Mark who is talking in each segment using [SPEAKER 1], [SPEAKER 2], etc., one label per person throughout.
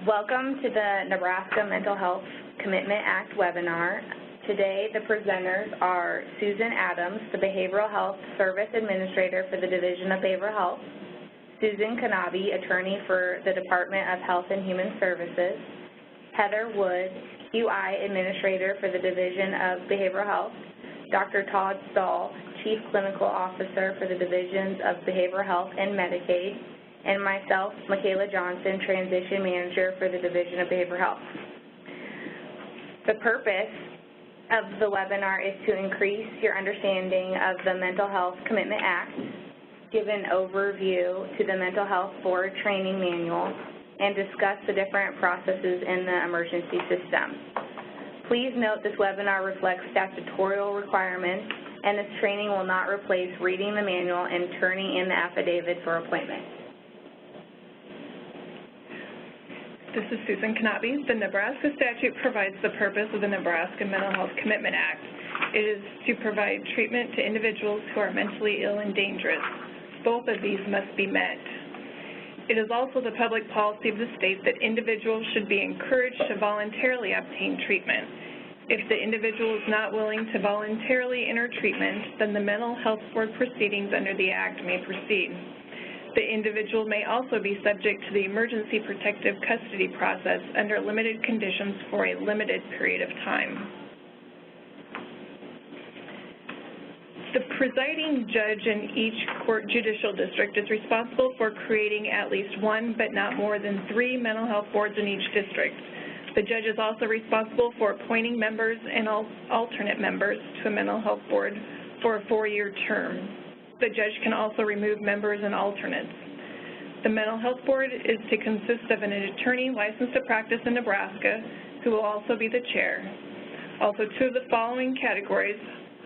[SPEAKER 1] Welcome to the Nebraska Mental Health Commitment Act webinar. Today, the presenters are Susan Adams, the Behavioral Health Service Administrator for the Division of Behavioral Health, Susan Kanabi, Attorney for the Department of Health and Human Services, Heather Wood, QI Administrator for the Division of Behavioral Health, Dr. Todd Stahl, Chief Clinical Officer for the Divisions of Behavioral Health and Medicaid, and myself, Michaela Johnson, Transition Manager for the Division of Behavioral Health. The purpose of the webinar is to increase your understanding of the Mental Health Commitment Act, give an overview to the Mental Health Board Training Manual, and discuss the different processes in the emergency system. Please note this webinar reflects statutory requirements, and this training will not replace reading the manual and turning in the affidavit for appointment.
[SPEAKER 2] This is Susan Kanabi. The Nebraska statute provides the purpose of the Nebraska Mental Health Commitment Act. It is to provide treatment to individuals who are mentally ill and dangerous. Both of these must be met. It is also the public policy of the state that individuals should be encouraged to voluntarily obtain treatment. If the individual is not willing to voluntarily enter treatment, then the mental health board proceedings under the Act may proceed. The individual may also be subject to the emergency protective custody process under limited conditions for a limited period of time. The presiding judge in each court judicial district is responsible for creating at least one, but not more than 3 mental health boards in each district. The judge is also responsible for appointing members and alternate members to a mental health board for a 4-year term. The judge can also remove members and alternates. The Mental Health Board is to consist of an attorney licensed to practice in Nebraska, who will also be the chair. Also, 2 of the following categories,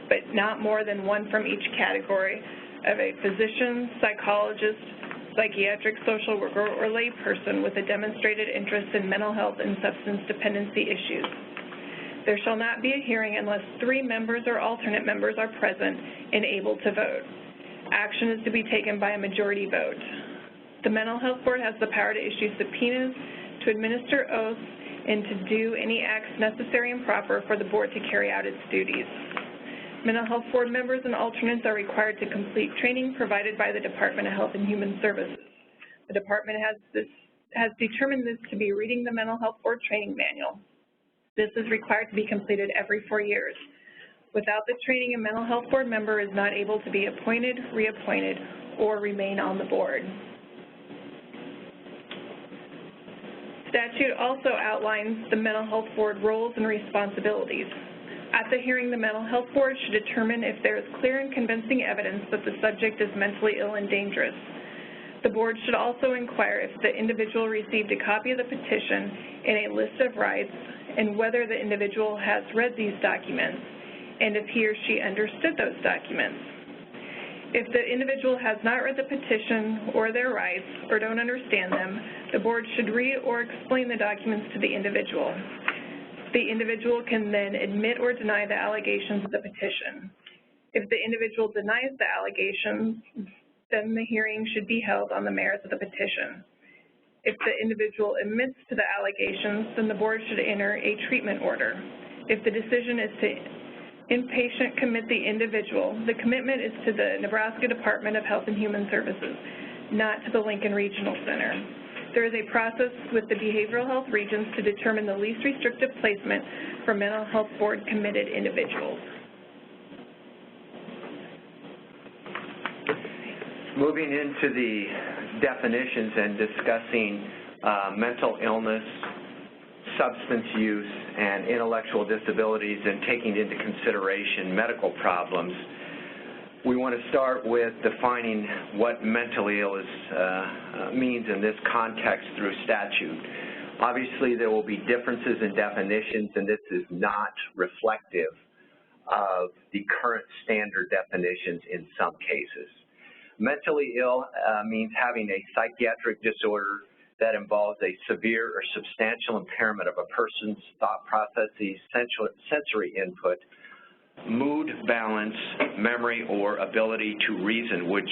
[SPEAKER 2] but not more than 1 from each category, of a physician, psychologist, psychiatric social worker, or layperson with a demonstrated interest in mental health and substance dependency issues. There shall not be a hearing unless 3 members or alternate members are present and able to vote. Action is to be taken by a majority vote. The Mental Health Board has the power to issue subpoenas, to administer oaths, and to do any acts necessary and proper for the board to carry out its duties. Mental Health Board members and alternates are required to complete training provided by the Department of Health and Human Services. The department has determined this to be reading the Mental Health Board Training Manual. This is required to be completed every 4 years. Without the training, a mental health board member is not able to be appointed, reappointed, or remain on the board. Statute also outlines the mental health board roles and responsibilities. At the hearing, the mental health board should determine if there is clear and convincing evidence that the subject is mentally ill and dangerous. The board should also inquire if the individual received a copy of the petition and a list of rights, and whether the individual has read these documents, and if he or she understood those documents. If the individual has not read the petition or their rights or don't understand them, the board should read or explain the documents to the individual. The individual can then admit or deny the allegations of the petition. If the individual denies the allegations, then the hearing should be held on the merits of the petition. If the individual admits to the allegations, then the board should enter a treatment order. If the decision is to inpatient commit the individual, the commitment is to the Nebraska Department of Health and Human Services, not to the Lincoln Regional Center. There is a process with the behavioral health regions to determine the least restrictive placement for mental health board committed individuals.
[SPEAKER 3] Moving into the definitions and discussing mental illness, substance use, and intellectual disabilities, and taking into consideration medical problems, we want to start with defining what mentally ill means in this context through statute. Obviously, there will be differences in definitions, and this is not reflective of the current standard definitions in some cases. Mentally ill means having a psychiatric disorder that involves a severe or substantial impairment of a person's thought processes, sensory input, mood, balance, memory, or ability to reason, which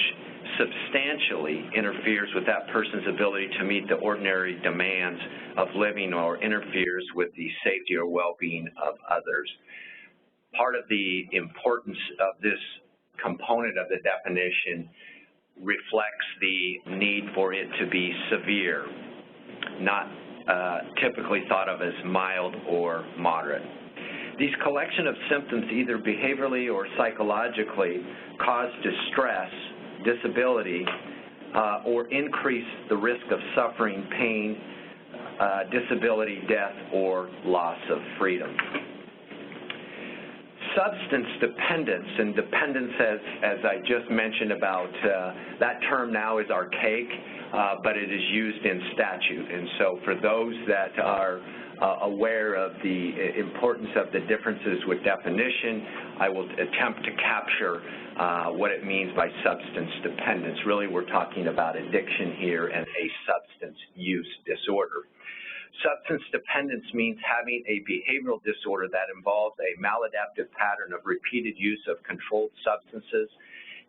[SPEAKER 3] substantially interferes with that person's ability to meet the ordinary demands of living or interferes with the safety or well-being of others. Part of the importance of this component of the definition reflects the need for it to be severe, not typically thought of as mild or moderate. These collection of symptoms, either behaviorally or psychologically, cause distress, disability, or increase the risk of suffering, pain, disability, death, or loss of freedom. Substance dependence, and dependence, as I just mentioned about, that term now is archaic, but it is used in statute. And so for those that are aware of the importance of the differences with definition, I will attempt to capture what it means by substance dependence. Really, we're talking about addiction here and a substance use disorder. Substance dependence means having a behavioral disorder that involves a maladaptive pattern of repeated use of controlled substances,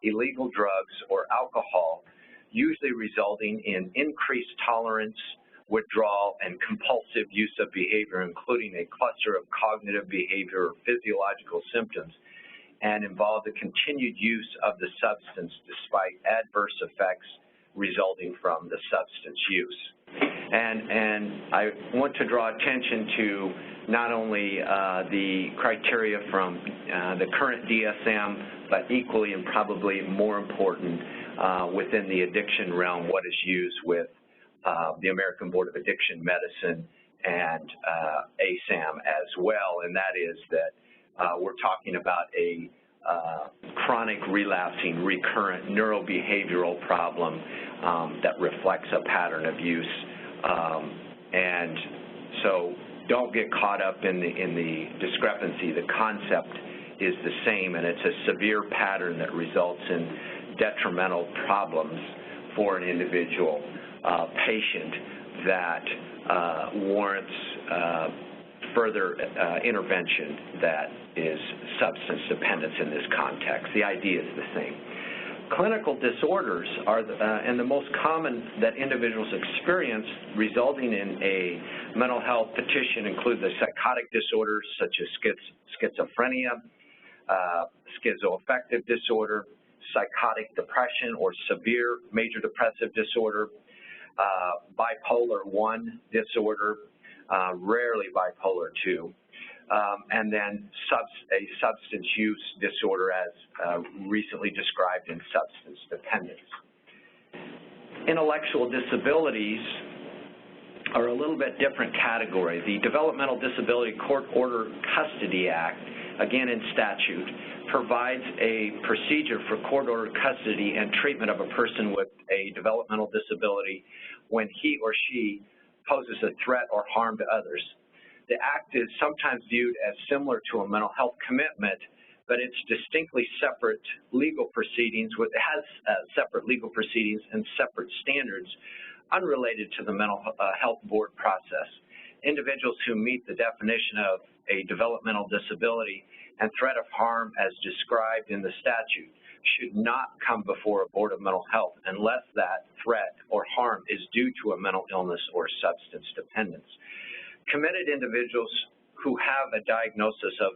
[SPEAKER 3] illegal drugs, or alcohol, usually resulting in increased tolerance, withdrawal, and compulsive use of behavior, including a cluster of cognitive behavior or physiological symptoms, and involve the continued use of the substance despite adverse effects resulting from the substance use. And I want to draw attention to not only the criteria from the current DSM, but equally and probably more important within the addiction realm, what is used with the American Board of Addiction Medicine and ASAM as well, and that is that we're talking about a chronic, relapsing, recurrent neurobehavioral problem that reflects a pattern of use. And so don't get caught up in the discrepancy. The concept is the same, and it's a severe pattern that results in detrimental problems for an individual patient that warrants further intervention that is substance dependence in this context. The idea is the same. Clinical disorders are and the most common that individuals experience resulting in a mental health petition include the psychotic disorders such as schizophrenia, schizoaffective disorder, psychotic depression or severe major depressive disorder, bipolar I disorder, rarely bipolar II, and then a substance use disorder as recently described in substance dependence. Intellectual disabilities are a little bit different category. The Developmental Disability Court Order Custody Act, again in statute, provides a procedure for court-ordered custody and treatment of a person with a developmental disability when he or she poses a threat or harm to others. The act is sometimes viewed as similar to a mental health commitment, but it's distinctly separate legal proceedings. It has separate legal proceedings and separate standards unrelated to the mental health board process. Individuals who meet the definition of a developmental disability and threat of harm as described in the statute should not come before a board of mental health unless that threat or harm is due to a mental illness or substance dependence. Committed individuals who have a diagnosis of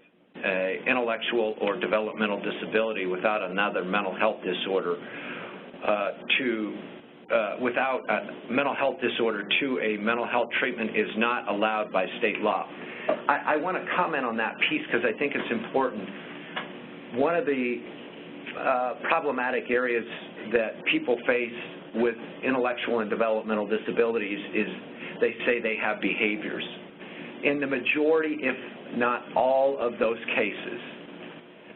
[SPEAKER 3] intellectual or developmental disability without another mental health disorder without a mental health disorder to a mental health treatment is not allowed by state law. I want to comment on that piece because I think it's important. One of the problematic areas that people face with intellectual and developmental disabilities is they say they have behaviors. In the majority, if not all of those cases,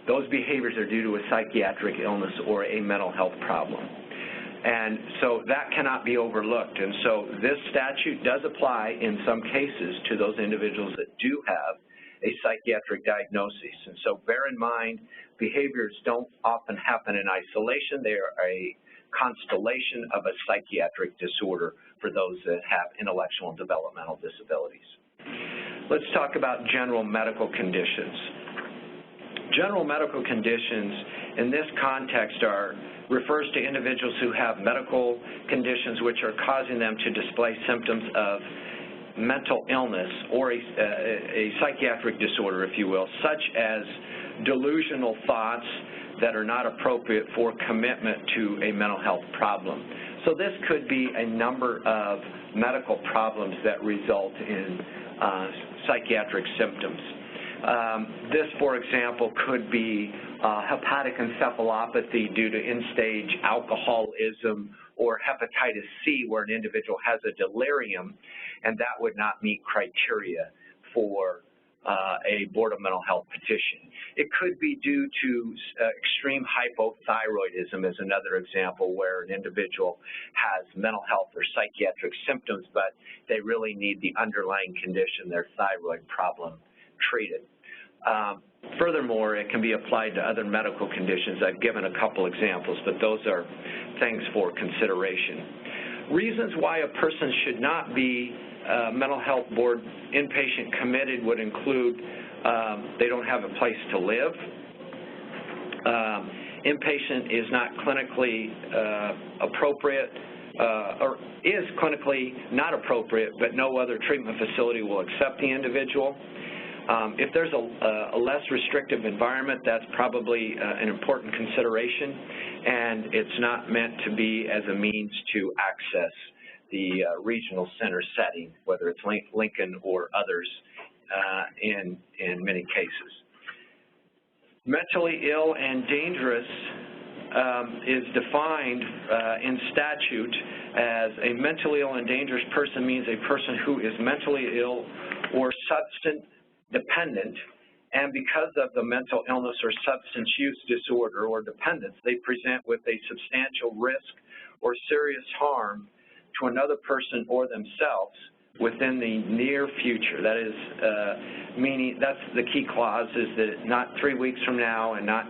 [SPEAKER 3] those behaviors are due to a psychiatric illness or a mental health problem. And so that cannot be overlooked. And so this statute does apply in some cases to those individuals that do have a psychiatric diagnosis. And so bear in mind, behaviors don't often happen in isolation. They are a constellation of a psychiatric disorder for those that have intellectual and developmental disabilities. Let's talk about general medical conditions. General medical conditions in this context refers to individuals who have medical conditions which are causing them to display symptoms of mental illness or a psychiatric disorder, if you will, such as delusional thoughts that are not appropriate for commitment to a mental health problem. So this could be a number of medical problems that result in psychiatric symptoms. This, for example, could be hepatic encephalopathy due to end-stage alcoholism or hepatitis C, where an individual has a delirium, and that would not meet criteria for a Board of Mental Health petition. It could be due to extreme hypothyroidism is another example, where an individual has mental health or psychiatric symptoms, but they really need the underlying condition, their thyroid problem, treated. Furthermore, it can be applied to other medical conditions. I've given a couple examples, but those are things for consideration. Reasons why a person should not be mental health board inpatient committed would include they don't have a place to live, inpatient is not clinically appropriate, or is clinically not appropriate, but no other treatment facility will accept the individual. If there's a less restrictive environment, that's probably an important consideration, and it's not meant to be as a means to access the regional center setting, whether it's Lincoln or others in many cases. Mentally ill and dangerous is defined in statute as a mentally ill and dangerous person means a person who is mentally ill or substance dependent, and because of the mental illness or substance use disorder or dependence, they present with a substantial risk or serious harm to another person or themselves within the near future. That is, meaning that's the key clause, is that not 3 weeks from now and not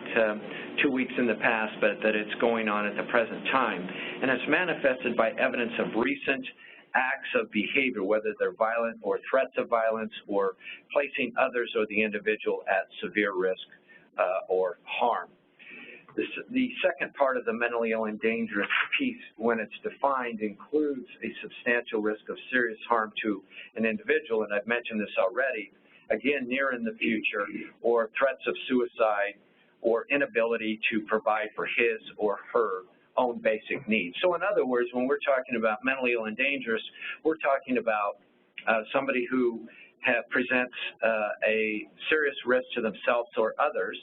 [SPEAKER 3] 2 weeks in the past, but that it's going on at the present time. And it's manifested by evidence of recent acts of behavior, whether they're violent or threats of violence or placing others or the individual at severe risk or harm. The second part of the mentally ill and dangerous piece, when it's defined, includes a substantial risk of serious harm to an individual, and I've mentioned this already, again, near in the future, or threats of suicide or inability to provide for his or her own basic needs. So in other words, when we're talking about mentally ill and dangerous, we're talking about somebody who presents a serious risk to themselves or others.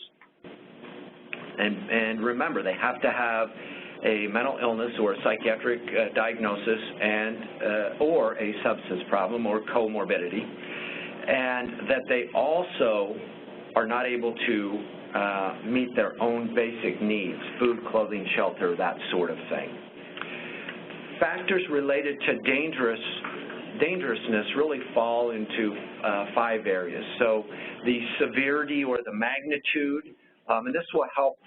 [SPEAKER 3] And remember, they have to have a mental illness or a psychiatric diagnosis and or a substance problem or comorbidity, and that they also are not able to meet their own basic needs, food, clothing, shelter, that sort of thing. Factors related to dangerousness really fall into 5 areas. So the severity or the magnitude, and this will help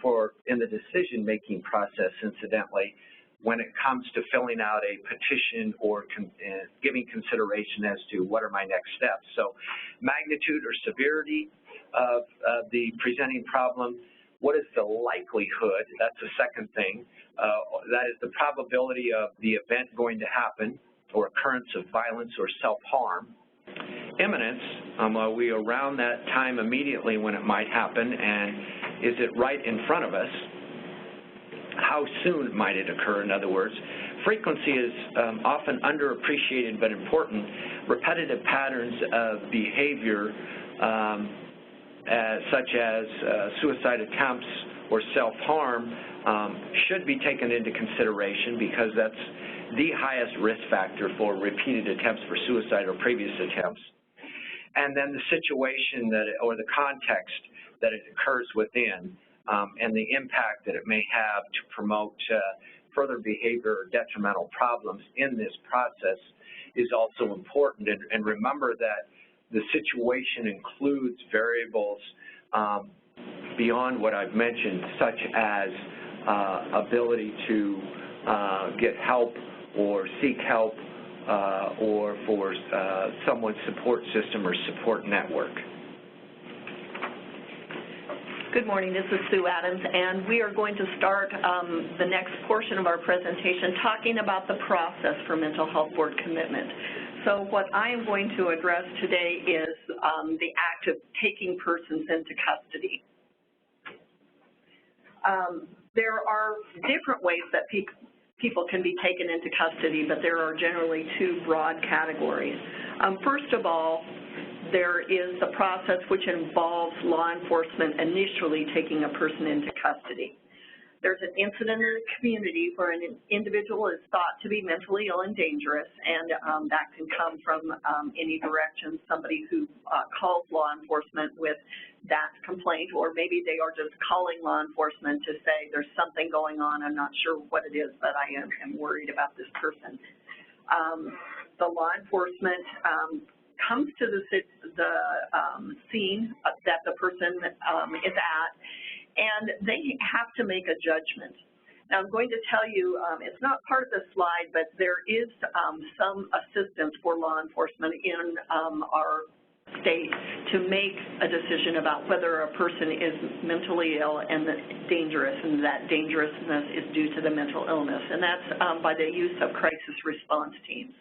[SPEAKER 3] in the decision-making process, incidentally, when it comes to filling out a petition or giving consideration as to what are my next steps. So magnitude or severity of the presenting problem, what is the likelihood, that's the second thing, that is the probability of the event going to happen or occurrence of violence or self-harm. Imminence, are we around that time immediately when it might happen, and is it right in front of us? How soon might it occur, in other words? Frequency is often underappreciated but important. Repetitive patterns of behavior such as suicide attempts or self-harm should be taken into consideration, because that's the highest risk factor for repeated attempts for suicide or previous attempts. And then the situation or the context that it occurs within, and the impact that it may have to promote further behavior or detrimental problems in this process is also important. And remember that the situation includes variables beyond what I've mentioned, such as ability to get help or seek help or for someone's support system or support network.
[SPEAKER 4] Good morning. This is Sue Adams, and we are going to start the next portion of our presentation talking about the process for mental health board commitment. So what I am going to address today is the act of taking persons into custody. There are different ways that people can be taken into custody, but there are generally two broad categories. First of all, there is the process which involves law enforcement initially taking a person into custody. There's an incident in the community where an individual is thought to be mentally ill and dangerous, and that can come from any direction, somebody who calls law enforcement with that complaint, or maybe they are just calling law enforcement to say there's something going on, I'm not sure what it is, but I am worried about this person. The law enforcement comes to the scene that the person is at, and they have to make a judgment. Now, I'm going to tell you, it's not part of the slide, but there is some assistance for law enforcement in our state to make a decision about whether a person is mentally ill and dangerous, and that dangerousness is due to the mental illness, and that's by the use of crisis response teams.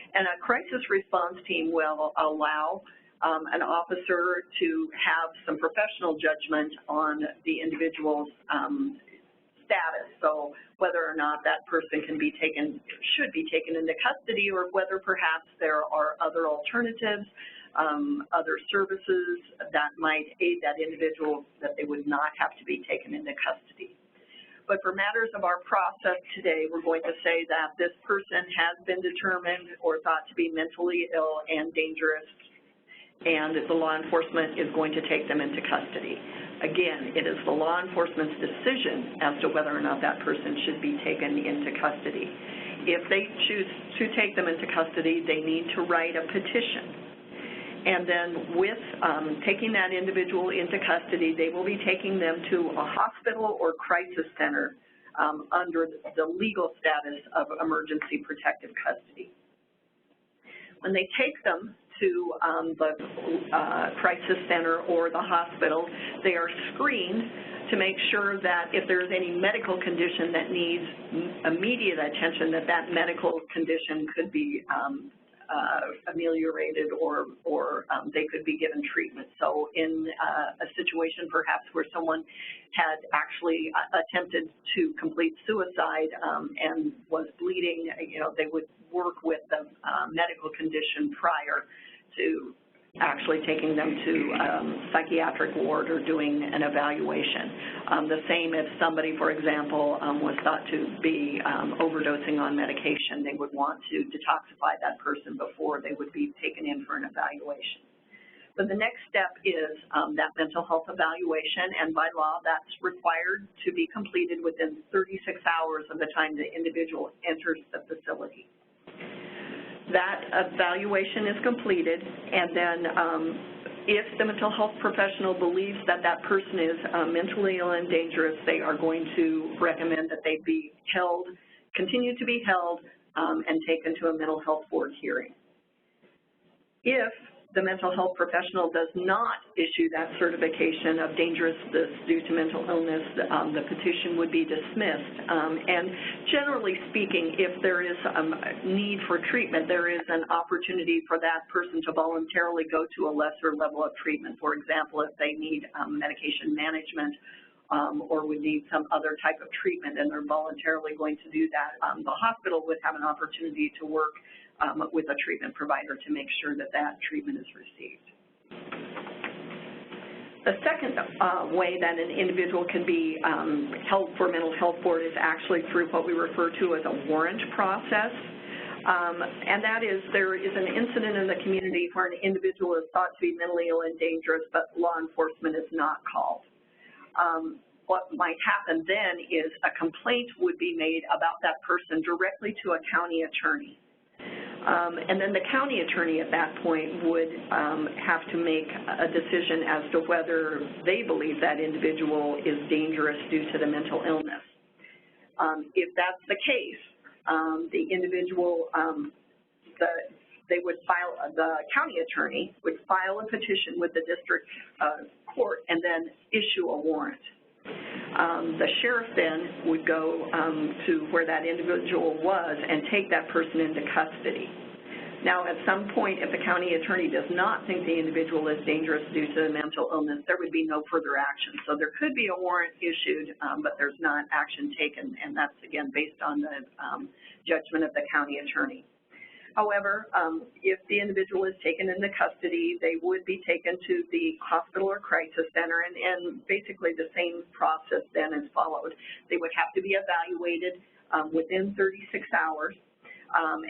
[SPEAKER 4] And a crisis response team will allow an officer to have some professional judgment on the individual's status, so whether or not that person should be taken into custody, or whether perhaps there are other alternatives, other services that might aid that individual, that they would not have to be taken into custody. But for matters of our process today, we're going to say that this person has been determined or thought to be mentally ill and dangerous, and the law enforcement is going to take them into custody. Again, it is the law enforcement's decision as to whether or not that person should be taken into custody. If they choose to take them into custody, they need to write a petition. And then with taking that individual into custody, they will be taking them to a hospital or crisis center under the legal status of emergency protective custody. When they take them to the crisis center or the hospital, they are screened to make sure that if there's any medical condition that needs immediate attention, that medical condition could be ameliorated, or they could be given treatment. So in a situation perhaps where someone had actually attempted to complete suicide and was bleeding, they would work with the medical condition prior to actually taking them to psychiatric ward or doing an evaluation. The same if somebody, for example, was thought to be overdosing on medication, they would want to detoxify that person before they would be taken in for an evaluation. But the next step is that mental health evaluation, and by law that's required to be completed within 36 hours of the time the individual enters the facility. That evaluation is completed, and then if the mental health professional believes that that person is mentally ill and dangerous, they are going to recommend that they be held, continue to be held, and taken to a mental health board hearing. If the mental health professional does not issue that certification of dangerousness due to mental illness, the petition would be dismissed. And generally speaking, if there is a need for treatment, there is an opportunity for that person to voluntarily go to a lesser level of treatment. For example, if they need medication management or would need some other type of treatment and they're voluntarily going to do that, the hospital would have an opportunity to work with a treatment provider to make sure that that treatment is received. The second way that an individual can be held for mental health board is actually through what we refer to as a warrant process. And that is, there is an incident in the community where an individual is thought to be mentally ill and dangerous, but law enforcement is not called. What might happen then is a complaint would be made about that person directly to a county attorney. And then the county attorney at that point would have to make a decision as to whether they believe that individual is dangerous due to the mental illness. If that's the case, the individual, the they would file, the county attorney would file a petition with the district court and then issue a warrant. The sheriff then would go to where that individual was and take that person into custody. Now, at some point, if the county attorney does not think the individual is dangerous due to mental illness, there would be no further action. So there could be a warrant issued, but there's not action taken, and that's, again, based on the judgment of the county attorney. However, if the individual is taken into custody, they would be taken to the hospital or crisis center, and basically the same process then is followed. They would have to be evaluated within 36 hours.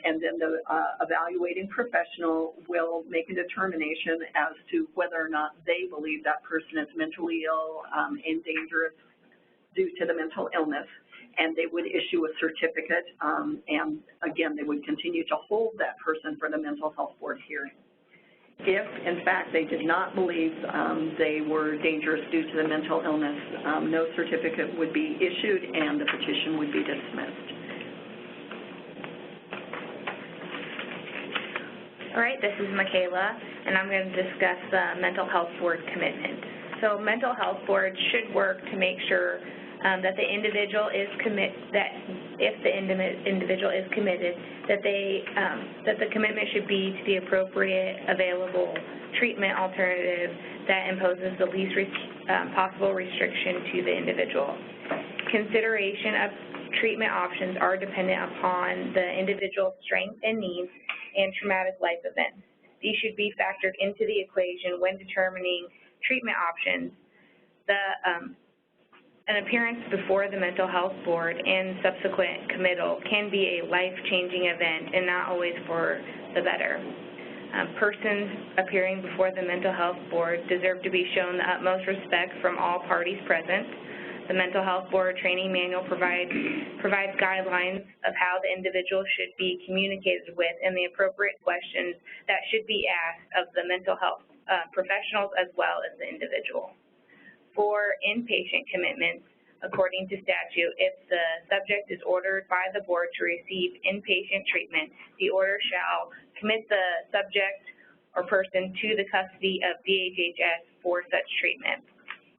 [SPEAKER 4] And then the evaluating professional will make a determination as to whether or not they believe that person is mentally ill and dangerous due to the mental illness, and they would issue a certificate, and again, they would continue to hold that person for the mental health board hearing. If, in fact, they did not believe they were dangerous due to the mental illness, no certificate would be issued and the petition would be dismissed.
[SPEAKER 1] All right, this is Michaela, and I'm going to discuss the mental health board commitment. So mental health board should work to make sure that the individual is if the individual is committed, that the commitment should be to the appropriate available treatment alternative that imposes the least possible restriction to the individual. Consideration of treatment options are dependent upon the individual's strengths and needs and traumatic life events. These should be factored into the equation when determining treatment options. An appearance before the mental health board and subsequent committal can be a life-changing event and not always for the better. Persons appearing before the mental health board deserve to be shown the utmost respect from all parties present. The mental health board training manual provides guidelines of how the individual should be communicated with and the appropriate questions that should be asked of the mental health professionals as well as the individual. For inpatient commitments, according to statute, if the subject is ordered by the board to receive inpatient treatment, the order shall commit the subject or person to the custody of DHHS for such treatment.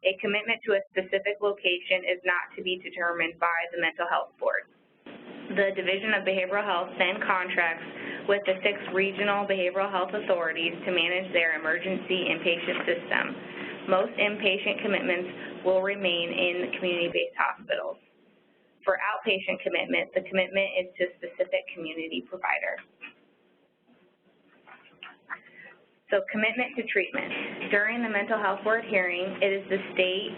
[SPEAKER 1] A commitment to a specific location is not to be determined by the mental health board. The Division of Behavioral Health then contracts with the 6 regional behavioral health authorities to manage their emergency inpatient system. Most inpatient commitments will remain in the community-based hospitals. For outpatient commitment, the commitment is to a specific community provider. So commitment to treatment. During the mental health board hearing, it is the state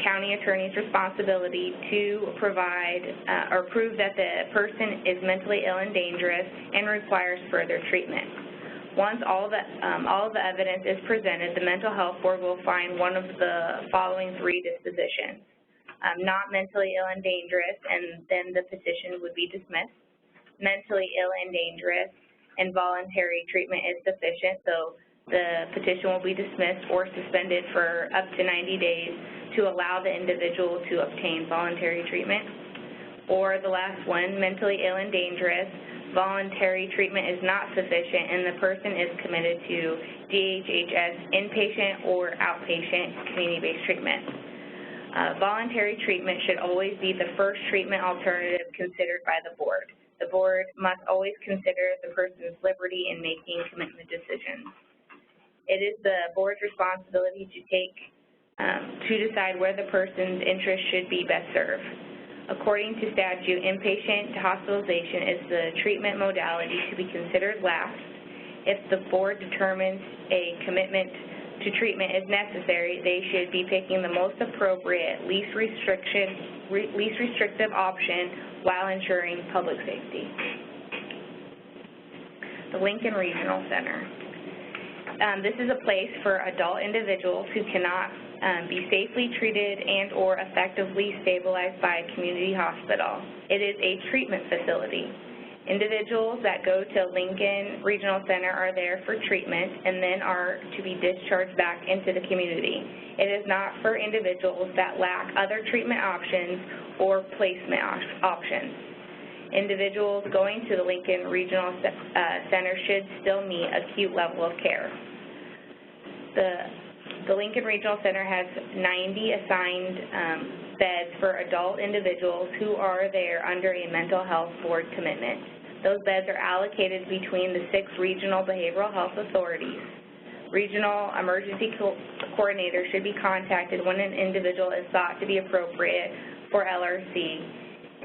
[SPEAKER 1] county attorney's responsibility to provide or prove that the person is mentally ill and dangerous and requires further treatment. Once all the evidence is presented, the mental health board will find one of the following 3 dispositions. Not mentally ill and dangerous, and then the petition would be dismissed. Mentally ill and dangerous, and voluntary treatment is sufficient, so the petition will be dismissed or suspended for up to 90 days to allow the individual to obtain voluntary treatment. Or the last one, mentally ill and dangerous, voluntary treatment is not sufficient and the person is committed to DHHS inpatient or outpatient community-based treatment. Voluntary treatment should always be the first treatment alternative considered by the board. The board must always consider the person's liberty in making commitment decisions. It is the board's responsibility to decide where the person's interest should be best served. According to statute, inpatient hospitalization is the treatment modality to be considered last. If the board determines a commitment to treatment is necessary, they should be picking the most appropriate, least restrictive option while ensuring public safety. The Lincoln Regional Center. This is a place for adult individuals who cannot be safely treated and or effectively stabilized by a community hospital. It is a treatment facility. Individuals that go to Lincoln Regional Center are there for treatment and then are to be discharged back into the community. It is not for individuals that lack other treatment options or placement options. Individuals going to the Lincoln Regional Center should still meet acute level of care. The Lincoln Regional Center has 90 assigned beds for adult individuals who are there under a mental health board commitment. Those beds are allocated between the 6 regional behavioral health authorities. Regional emergency coordinators should be contacted when an individual is thought to be appropriate for LRC,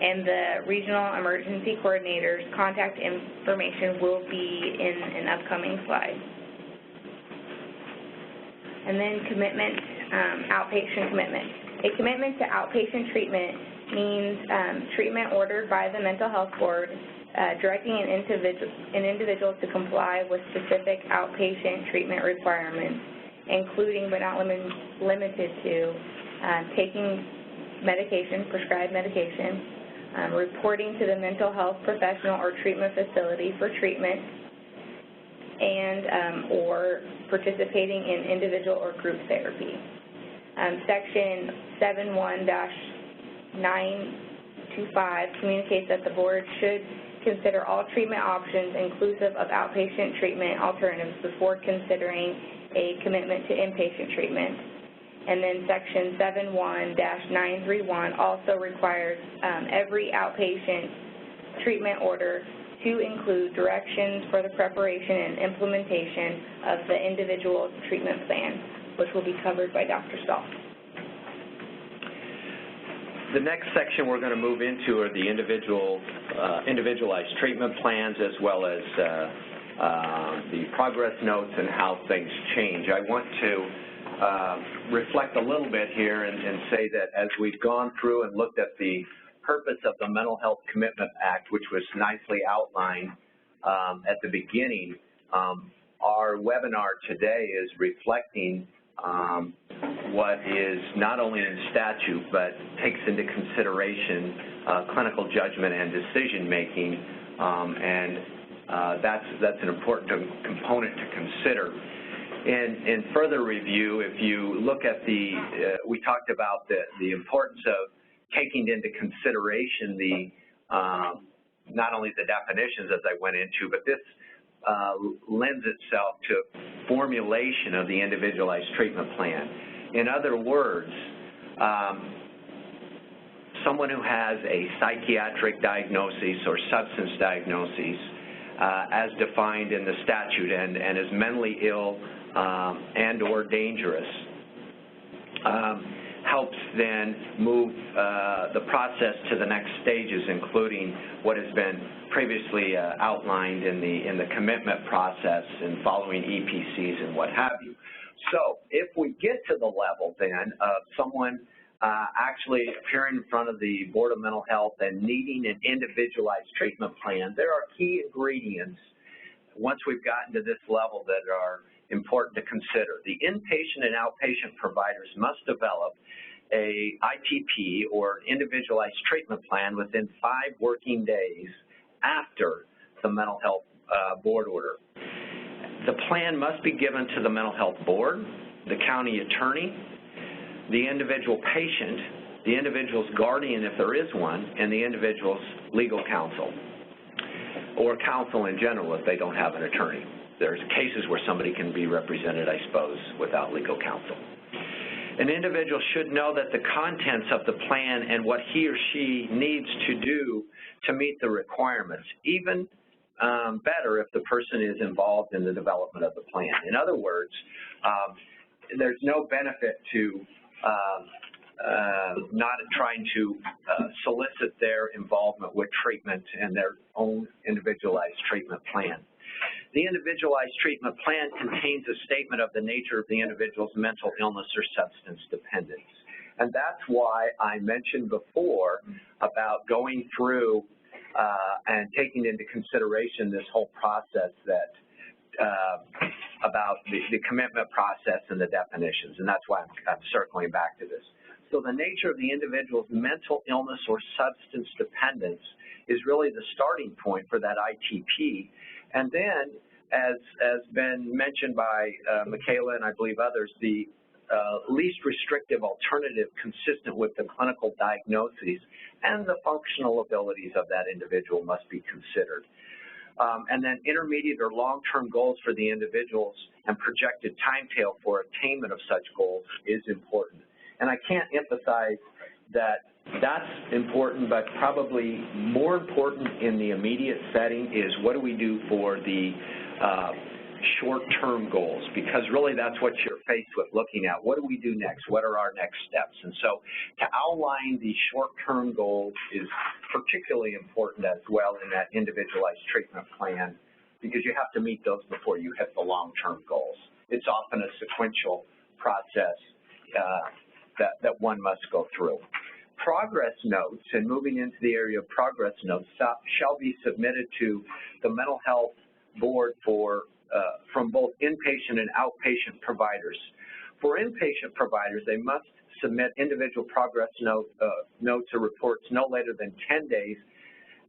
[SPEAKER 1] and the regional emergency coordinators' contact information will be in an upcoming slide. And then commitment, outpatient commitment. A commitment to outpatient treatment means treatment ordered by the mental health board directing an individual to comply with specific outpatient treatment requirements, including but not limited to taking medication, prescribed medication, reporting to the mental health professional or treatment facility for treatment, and or participating in individual or group therapy. Section 71-925 communicates that the board should consider all treatment options inclusive of outpatient treatment alternatives before considering a commitment to inpatient treatment. And then Section 71-931 also requires every outpatient treatment order to include directions for the preparation and implementation of the individual treatment plan, which will be covered by Dr. Stahl.
[SPEAKER 3] The next section we're going to move into are the individualized treatment plans, as well as the progress notes and how things change. I want to reflect a little bit here and say that as we've gone through and looked at the purpose of the Mental Health Commitment Act, which was nicely outlined at the beginning, our webinar today is reflecting what is not only in statute but takes into consideration clinical judgment and decision making, and that's an important component to consider. In further review, if you look at we talked about the importance of taking into consideration not only the definitions as I went into, but this lends itself to formulation of the individualized treatment plan. In other words, someone who has a psychiatric diagnosis or substance diagnosis as defined in the statute and is mentally ill and or dangerous, helps then move the process to the next stages, including what has been previously outlined in the commitment process and following EPCs and what have you. So if we get to the level then of someone actually appearing in front of the Board of Mental Health and needing an individualized treatment plan, there are key ingredients once we've gotten to this level that are important to consider. The inpatient and outpatient providers must develop a ITP or individualized treatment plan within 5 working days after the mental health board order. The plan must be given to the mental health board, the county attorney, the individual patient, the individual's guardian if there is one, and the individual's legal counsel, or counsel in general if they don't have an attorney. There's cases where somebody can be represented, I suppose, without legal counsel. An individual should know that the contents of the plan and what he or she needs to do to meet the requirements, even better if the person is involved in the development of the plan. In other words, there's no benefit to not trying to solicit their involvement with treatment and their own individualized treatment plan. The individualized treatment plan contains a statement of the nature of the individual's mental illness or substance dependence. And that's why I mentioned before about going through and taking into consideration this whole process that about the commitment process and the definitions, and that's why I'm circling back to this. So the nature of the individual's mental illness or substance dependence is really the starting point for that ITP. And then, as been mentioned by Michaela and I believe others, the least restrictive alternative consistent with the clinical diagnoses and the functional abilities of that individual must be considered. And then intermediate or long-term goals for the individuals and projected timetable for attainment of such goals is important. And I can't emphasize that that's important, but probably more important in the immediate setting is what do we do for the short-term goals, because really that's what you're faced with looking at. What do we do next? What are our next steps? And so to outline the short-term goals is particularly important as well in that individualized treatment plan, because you have to meet those before you hit the long-term goals. It's often a sequential process that one must go through. Progress notes, and moving into the area of progress notes, shall be submitted to the mental health board from both inpatient and outpatient providers. For inpatient providers, they must submit individual progress notes or reports no later than 10 days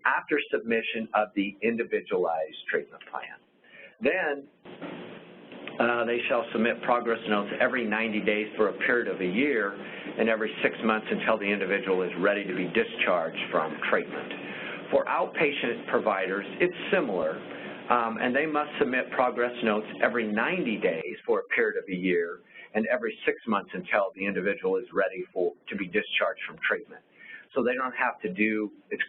[SPEAKER 3] after submission of the individualized treatment plan. Then they shall submit progress notes every 90 days for a period of a year and every 6 months until the individual is ready to be discharged from treatment. For outpatient providers, it's similar, and they must submit progress notes every 90 days for a period of a year and every 6 months until the individual is ready to be discharged from treatment. So they don't have to do, it's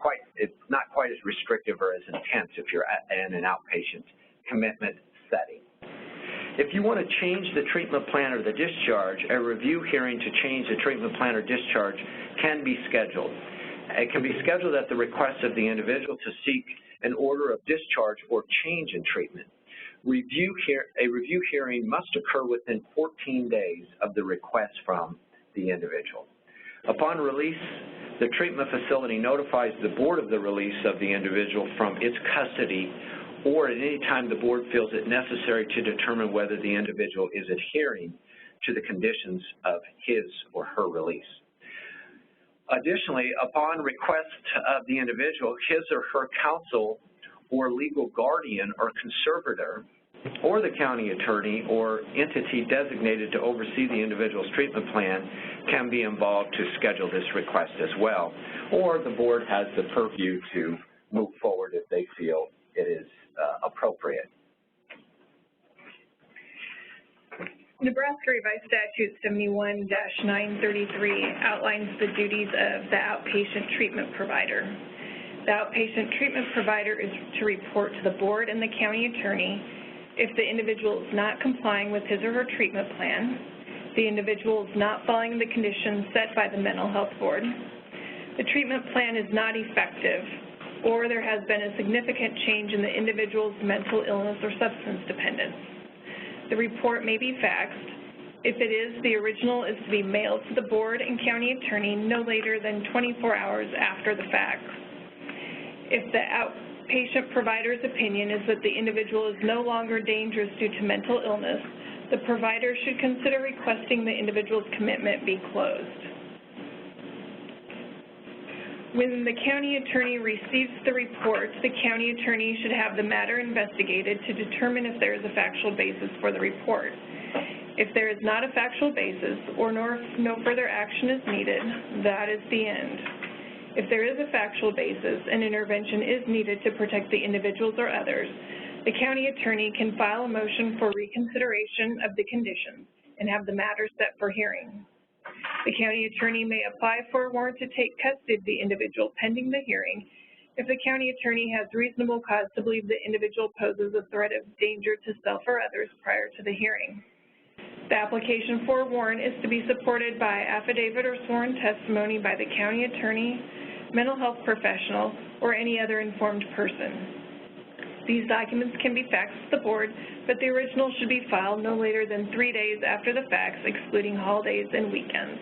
[SPEAKER 3] not quite as restrictive or as intense if you're in an outpatient commitment setting. If you want to change the treatment plan or the discharge, a review hearing to change the treatment plan or discharge can be scheduled. It can be scheduled at the request of the individual to seek an order of discharge or change in treatment. A review hearing must occur within 14 days of the request from the individual. Upon release, the treatment facility notifies the board of the release of the individual from its custody, or at any time the board feels it necessary to determine whether the individual is adhering to the conditions of his or her release. Additionally, upon request of the individual, his or her counsel or legal guardian or conservator or the county attorney or entity designated to oversee the individual's treatment plan can be involved to schedule this request as well, or the board has the purview to move forward if they feel it is appropriate.
[SPEAKER 2] Nebraska Revised Statute 71-933 outlines the duties of the outpatient treatment provider. The outpatient treatment provider is to report to the board and the county attorney if the individual is not complying with his or her treatment plan, the individual is not following the conditions set by the mental health board, the treatment plan is not effective, or there has been a significant change in the individual's mental illness or substance dependence. The report may be faxed. If it is, the original is to be mailed to the board and county attorney no later than 24 hours after the fax. If the outpatient provider's opinion is that the individual is no longer dangerous due to mental illness, the provider should consider requesting the individual's commitment be closed. When the county attorney receives the report, the county attorney should have the matter investigated to determine if there is a factual basis for the report. If there is not a factual basis or no further action is needed, that is the end. If there is a factual basis and intervention is needed to protect the individuals or others, the county attorney can file a motion for reconsideration of the conditions and have the matter set for hearing. The county attorney may apply for a warrant to take custody of the individual pending the hearing if the county attorney has reasonable cause to believe the individual poses a threat of danger to self or others prior to the hearing. The application for a warrant is to be supported by affidavit or sworn testimony by the county attorney, mental health professional, or any other informed person. These documents can be faxed to the board, but the original should be filed no later than 3 days after the fax, excluding holidays and weekends.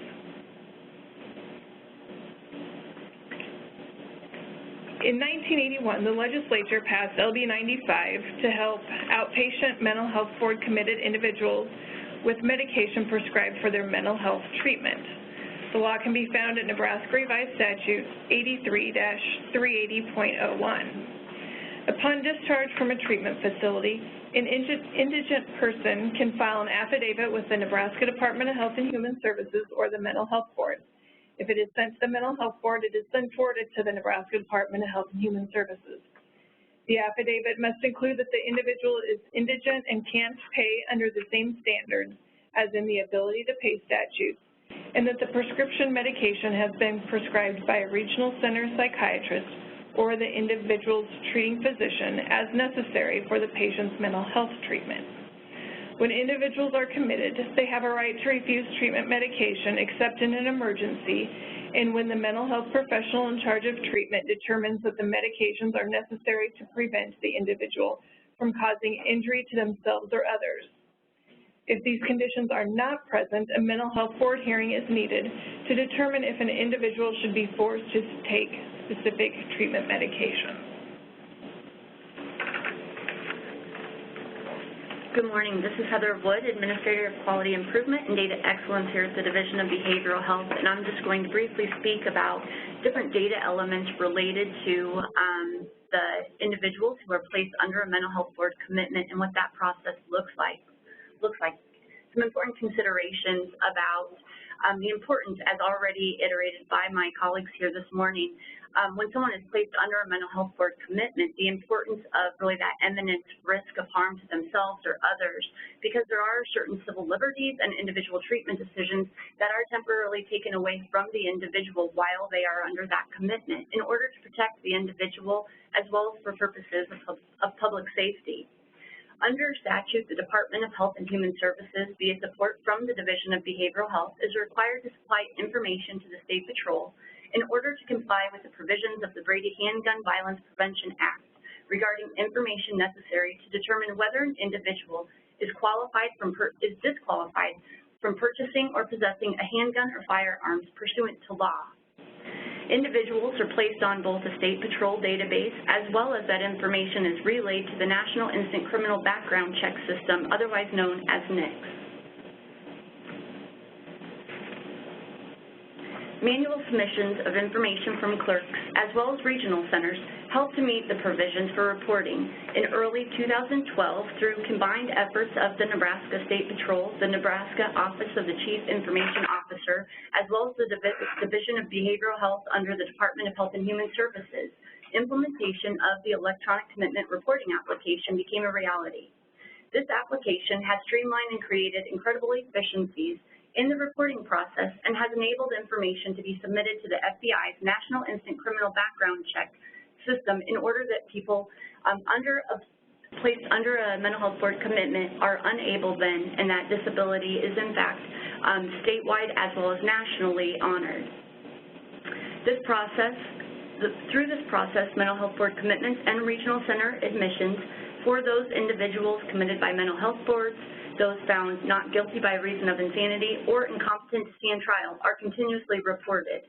[SPEAKER 2] In 1981, the legislature passed LB 95 to help outpatient mental health board committed individuals with medication prescribed for their mental health treatment. The law can be found at Nebraska Revised Statute 83-380.01. Upon discharge from a treatment facility, an indigent person can file an affidavit with the Nebraska Department of Health and Human Services or the Mental Health Board. If it is sent to the Mental Health Board, it is then forwarded to the Nebraska Department of Health and Human Services. The affidavit must include that the individual is indigent and can't pay under the same standards as in the ability to pay statutes, and that the prescription medication has been prescribed by a regional center psychiatrist or the individual's treating physician as necessary for the patient's mental health treatment. When individuals are committed, they have a right to refuse treatment medication except in an emergency, and when the mental health professional in charge of treatment determines that the medications are necessary to prevent the individual from causing injury to themselves or others. If these conditions are not present, a mental health board hearing is needed to determine if an individual should be forced to take specific treatment medication.
[SPEAKER 5] Good morning. This is Heather Wood, Administrator of Quality Improvement and Data Excellence here at the Division of Behavioral Health, and I'm just going to briefly speak about different data elements related to the individuals who are placed under a mental health board commitment and what that process looks like. Some important considerations about the importance, as already iterated by my colleagues here this morning, when someone is placed under a mental health board commitment, the importance of really that imminent risk of harm to themselves or others, because there are certain civil liberties and individual treatment decisions that are temporarily taken away from the individual while they are under that commitment in order to protect the individual as well as for purposes of public safety. Under statute, the Department of Health and Human Services, via support from the Division of Behavioral Health, is required to supply information to the State Patrol in order to comply with the provisions of the Brady Handgun Violence Prevention Act regarding information necessary to determine whether an individual is disqualified from purchasing or possessing a handgun or firearms pursuant to law. Individuals are placed on both the State Patrol database as well as that information is relayed to the National Instant Criminal Background Check System, otherwise known as NICS. Manual submissions of information from clerks as well as regional centers help to meet the provisions for reporting. In early 2012, through combined efforts of the Nebraska State Patrol, the Nebraska Office of the Chief Information Officer, as well as the Division of Behavioral Health under the Department of Health and Human Services, implementation of the electronic commitment reporting application became a reality. This application has streamlined and created incredible efficiencies in the reporting process and has enabled information to be submitted to the FBI's National Instant Criminal Background Check System in order that people placed under a mental health board commitment are unable then, and that disability is in fact statewide as well as nationally honored. Through this process, mental health board commitments and regional center admissions for those individuals committed by mental health boards, those found not guilty by reason of insanity or incompetent to stand trial are continuously reported.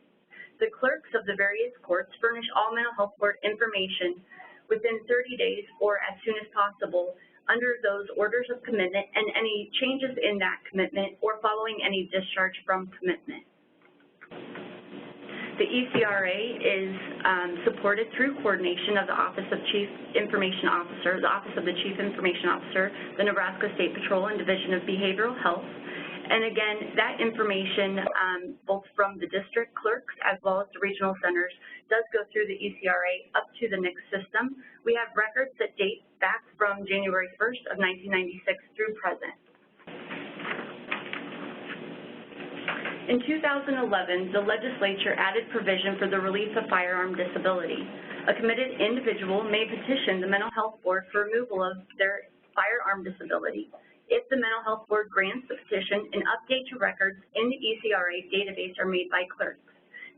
[SPEAKER 5] The clerks of the various courts furnish all mental health board information within 30 days or as soon as possible under those orders of commitment and any changes in that commitment or following any discharge from commitment. The ECRA is supported through coordination of the Office of Chief Information Officer, the Office of the Chief Information Officer, the Nebraska State Patrol, and Division of Behavioral Health. And again, that information, both from the district clerks as well as the regional centers, does go through the ECRA up to the NICS system. We have records that date back from January 1st of 1996 through present. In 2011, the legislature added provision for the relief of firearm disability. A committed individual may petition the Mental Health Board for removal of their firearm disability. If the Mental Health Board grants the petition, an update to records in the ECRA database are made by clerks.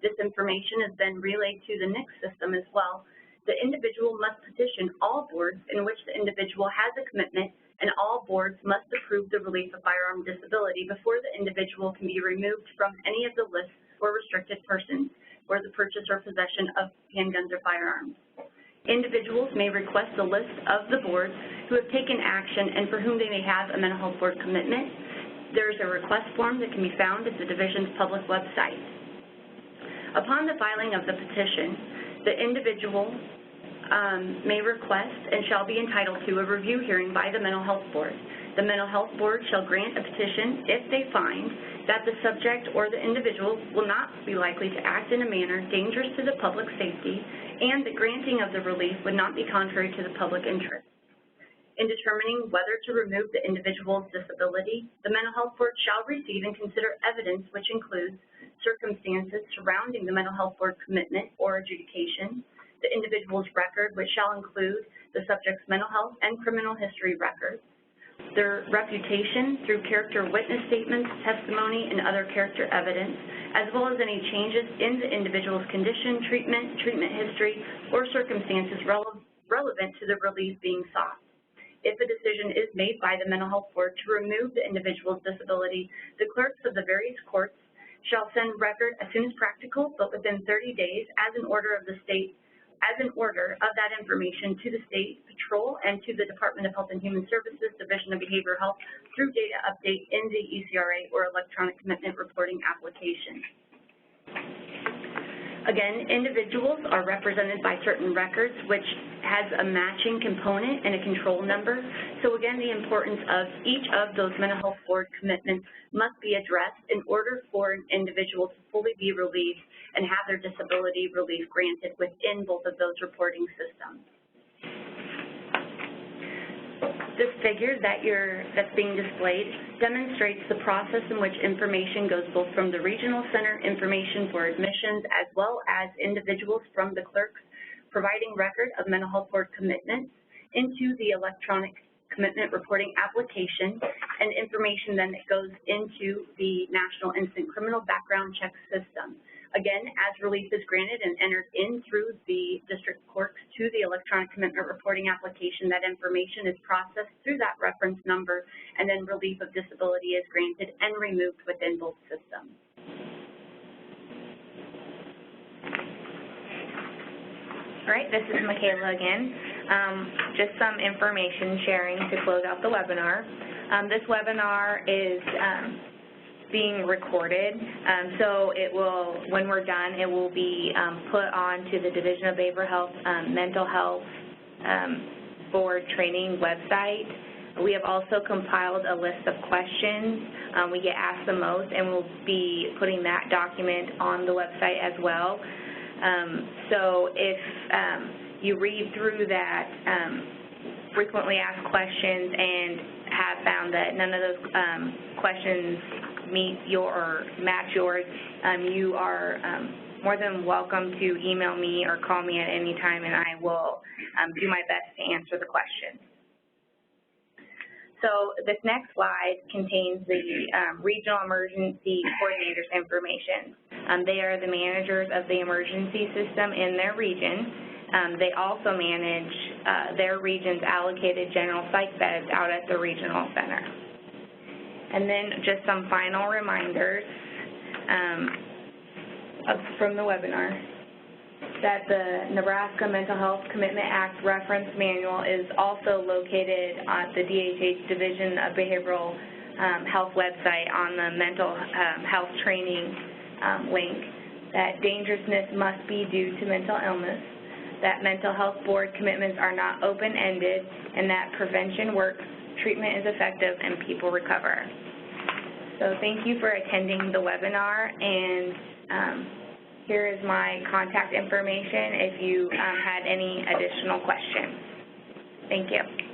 [SPEAKER 5] This information is then relayed to the NICS system as well. The individual must petition all boards in which the individual has a commitment, and all boards must approve the relief of firearm disability before the individual can be removed from any of the lists for restricted persons or the purchase or possession of handguns or firearms. Individuals may request a list of the boards who have taken action and for whom they may have a mental health board commitment. There is a request form that can be found at the Division's public website. Upon the filing of the petition, the individual may request and shall be entitled to a review hearing by the Mental Health Board. The Mental Health Board shall grant a petition if they find that the subject or the individual will not be likely to act in a manner dangerous to the public safety and the granting of the relief would not be contrary to the public interest. In determining whether to remove the individual's disability, the Mental Health Board shall receive and consider evidence which includes circumstances surrounding the Mental Health Board commitment or adjudication, the individual's record, which shall include the subject's mental health and criminal history records, their reputation through character witness statements, testimony, and other character evidence, as well as any changes in the individual's condition, treatment history, or circumstances relevant to the relief being sought. If a decision is made by the Mental Health Board to remove the individual's disability, the clerks of the various courts shall send record as soon as practical, but within 30 days, as an order of that information to the State Patrol and to the Department of Health and Human Services, Division of Behavioral Health, through data update in the ECRA or electronic commitment reporting application. Again, individuals are represented by certain records, which has a matching component and a control number. So again, the importance of each of those Mental Health Board commitments must be addressed in order for an individual to fully be relieved and have their disability relief granted within both of those reporting systems. This figure that's being displayed demonstrates the process in which information goes both from the regional center information for admissions as well as individuals from the clerks providing record of Mental Health Board commitments into the electronic commitment reporting application and information then that goes into the National Instant Criminal Background Check System. Again, as relief is granted and entered in through the district courts to the electronic commitment reporting application, that information is processed through that reference number, and then relief of disability is granted and removed within both systems.
[SPEAKER 1] All right, this is Michaela again. Just some information sharing to close out the webinar. This webinar is being recorded, so it will, when we're done, it will be put onto the Division of Behavioral Health Mental Health Board training website. We have also compiled a list of questions we get asked the most, and we'll be putting that document on the website as well. So if you read through that frequently asked questions and have found that none of those questions meet your or match yours, you are more than welcome to email me or call me at any time, and I will do my best to answer the questions. So this next slide contains the regional emergency coordinators information. They are the managers of the emergency system in their region. They also manage their region's allocated general psych beds out at the regional center. And then just some final reminders from the webinar, that the Nebraska Mental Health Commitment Act Reference Manual is also located at the DHH Division of Behavioral Health website on the mental health training link, that dangerousness must be due to mental illness, that mental health board commitments are not open-ended, and that prevention works, treatment is effective, and people recover. So thank you for attending the webinar, and here is my contact information if you had any additional questions. Thank you.